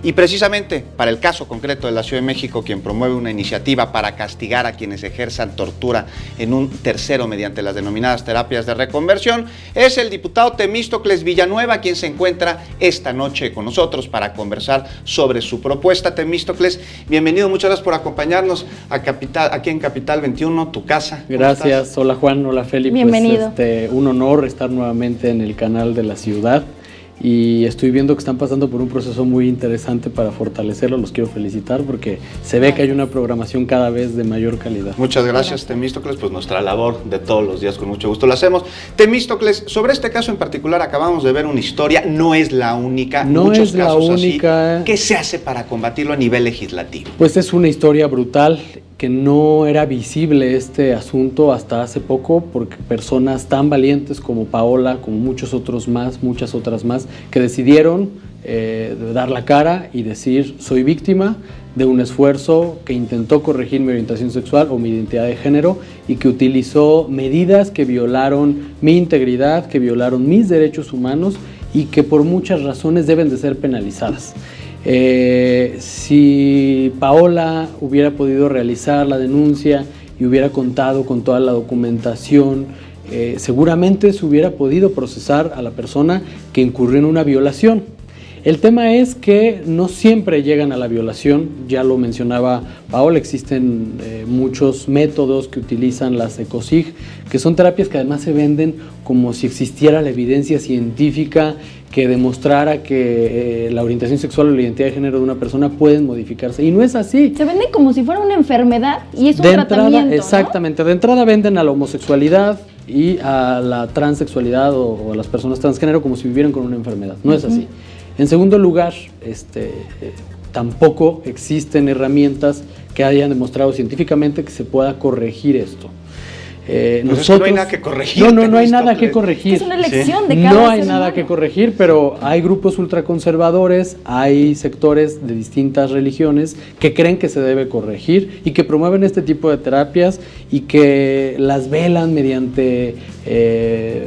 Y precisamente para el caso concreto de la Ciudad de México, quien promueve una iniciativa para castigar a quienes ejerzan tortura en un tercero mediante las denominadas terapias de reconversión, es el diputado Temístocles Villanueva, quien se encuentra esta noche con nosotros para conversar sobre su propuesta. Temístocles, bienvenido, muchas gracias por acompañarnos aquí en Capital 21, tu casa. Gracias, hola Juan, hola Felipe. Bienvenido. Pues, un honor estar nuevamente en el canal de la ciudad. Y estoy viendo que están pasando por un proceso muy interesante para fortalecerlo. Los quiero felicitar porque se ve que hay una programación cada vez de mayor calidad. Muchas gracias, Temístocles. Pues nuestra labor de todos los días con mucho gusto lo hacemos. Temístocles, sobre este caso en particular acabamos de ver una historia, no es la única, no muchos es la casos única. Así. ¿Qué se hace para combatirlo a nivel legislativo? Pues es una historia brutal, que no era visible este asunto hasta hace poco, porque personas tan valientes como Paola, como muchas otras más, que decidieron dar la cara y decir: soy víctima de un esfuerzo que intentó corregir mi orientación sexual o mi identidad de género y que utilizó medidas que violaron mi integridad, que violaron mis derechos humanos y que por muchas razones deben de ser penalizadas. Si Paola hubiera podido realizar la denuncia y hubiera contado con toda la documentación, seguramente se hubiera podido procesar a la persona que incurrió en una violación. El tema es que no siempre llegan a la violación, ya lo mencionaba Paola, existen muchos métodos que utilizan las ECOSIG, que son terapias que además se venden como si existiera la evidencia científica que demostrara que la orientación sexual o la identidad de género de una persona pueden modificarse, y no es así. Se vende como si fuera una enfermedad y es un tratamiento, exactamente, ¿no? De entrada venden a la homosexualidad y a la transexualidad o a las personas transgénero como si vivieran con una enfermedad, no es así. En segundo lugar, tampoco existen herramientas que hayan demostrado científicamente que se pueda corregir esto. Nosotros, no hay nada que corregir. No hay nada que corregir. Es una elección de cada No hay ser nada humano que corregir, pero hay grupos ultraconservadores, hay sectores de distintas religiones que creen que se debe corregir y que promueven este tipo de terapias y que las velan mediante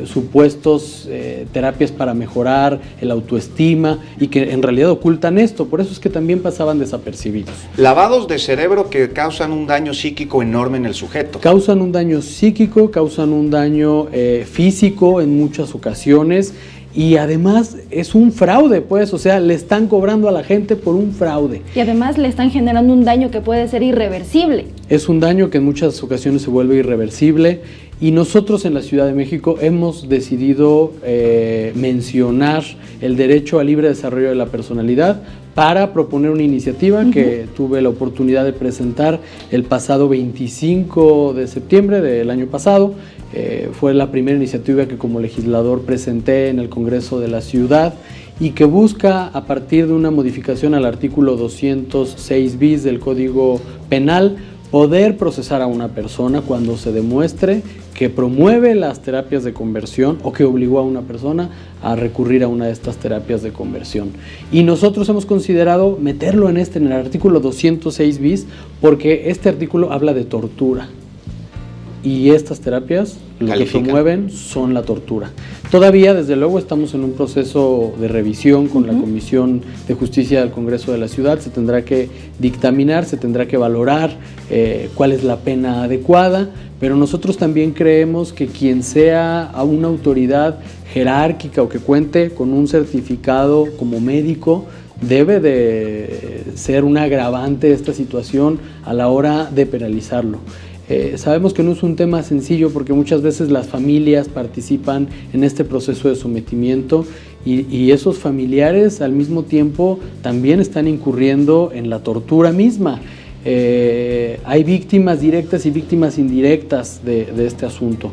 supuestos terapias para mejorar el autoestima y que en realidad ocultan esto. Por eso es que también pasaban desapercibidos. Lavados de cerebro que causan un daño psíquico enorme en el sujeto. Causan un daño psíquico, causan un daño físico en muchas ocasiones y además es un fraude, pues, o sea, le están cobrando a la gente por un fraude. Y además le están generando un daño que puede ser irreversible. Es un daño que en muchas ocasiones se vuelve irreversible y nosotros en la Ciudad de México hemos decidido mencionar el derecho al libre desarrollo de la personalidad para proponer una iniciativa que tuve la oportunidad de presentar el pasado 25 de septiembre del año pasado. Fue la primera iniciativa que como legislador presenté en el Congreso de la Ciudad y que busca, a partir de una modificación al artículo 206 bis del Código Penal, poder procesar a una persona cuando se demuestre que promueve las terapias de conversión o que obligó a una persona a recurrir a una de estas terapias de conversión. Y nosotros hemos considerado meterlo en el artículo 206 bis porque este artículo habla de tortura. Y estas terapias lo que promueven son la tortura. Todavía, desde luego, estamos en un proceso de revisión con la Comisión de Justicia del Congreso de la Ciudad. Se tendrá que dictaminar, se tendrá que valorar cuál es la pena adecuada, pero nosotros también creemos que quien sea a una autoridad jerárquica o que cuente con un certificado como médico debe de ser un agravante de esta situación a la hora de penalizarlo. Sabemos que no es un tema sencillo porque muchas veces las familias participan en este proceso de sometimiento y esos familiares al mismo tiempo también están incurriendo en la tortura misma. Hay víctimas directas y víctimas indirectas de este asunto.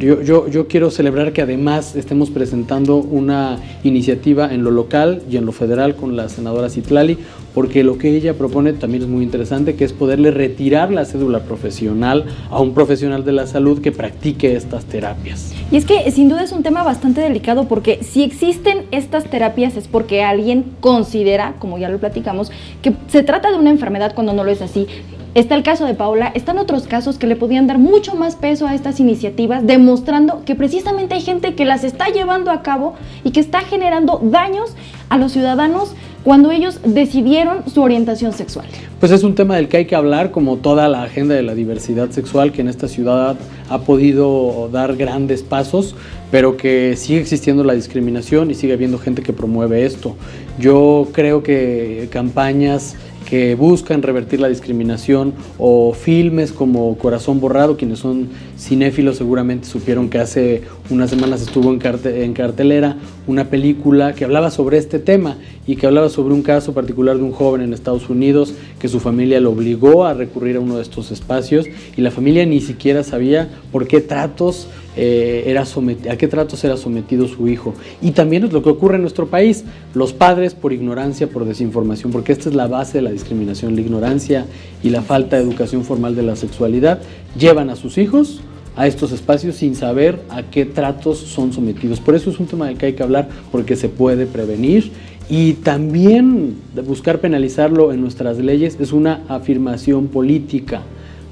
Yo quiero celebrar que además estemos presentando una iniciativa en lo local y en lo federal con la senadora Citlali, porque lo que ella propone también es muy interesante, que es poderle retirar la cédula profesional a un profesional de la salud que practique estas terapias. Y es que sin duda es un tema bastante delicado porque si existen estas terapias es porque alguien considera, como ya lo platicamos, que se trata de una enfermedad cuando no lo es así. Está el caso de Paola, están otros casos que le podían dar mucho más peso a estas iniciativas, demostrando que precisamente hay gente que las está llevando a cabo y que está generando daños a los ciudadanos cuando ellos decidieron su orientación sexual? Pues es un tema del que hay que hablar, como toda la agenda de la diversidad sexual, que en esta ciudad ha podido dar grandes pasos, pero que sigue existiendo la discriminación y sigue habiendo gente que promueve esto. Yo creo que campañas que buscan revertir la discriminación o filmes como Corazón Borrado, quienes son cinéfilos seguramente supieron que hace unas semanas estuvo en cartelera una película que hablaba sobre este tema y que hablaba sobre un caso particular de un joven en Estados Unidos que su familia lo obligó a recurrir a uno de estos espacios y la familia ni siquiera sabía por qué tratos a qué tratos era sometido su hijo. Y también es lo que ocurre en nuestro país, los padres por ignorancia, por desinformación, porque esta es la base de la discriminación, la ignorancia y la falta de educación formal de la sexualidad, llevan a sus hijos a estos espacios sin saber a qué tratos son sometidos. Por eso es un tema del que hay que hablar, porque se puede prevenir. Y también buscar penalizarlo en nuestras leyes es una afirmación política.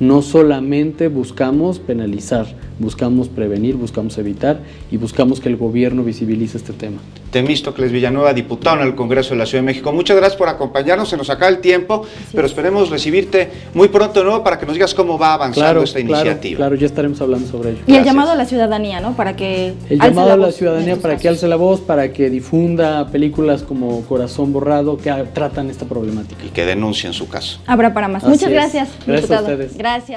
No solamente buscamos penalizar, buscamos prevenir, buscamos evitar y buscamos que el gobierno visibilice este tema. Temístocles Villanueva, diputado en el Congreso de la Ciudad de México. Muchas gracias por acompañarnos, se nos acaba el tiempo, pero esperemos recibirte muy pronto de nuevo para que nos digas cómo va avanzando esta iniciativa. Claro, ya estaremos hablando sobre ello. Y el llamado a la ciudadanía, ¿no? Para que el llamado a la ciudadanía para que alce la voz, para que difunda películas como Corazón Borrado que tratan esta problemática. Y que denuncien su caso. Habrá para más. Así Muchas es. gracias, Gracias diputado. a ustedes. Gracias.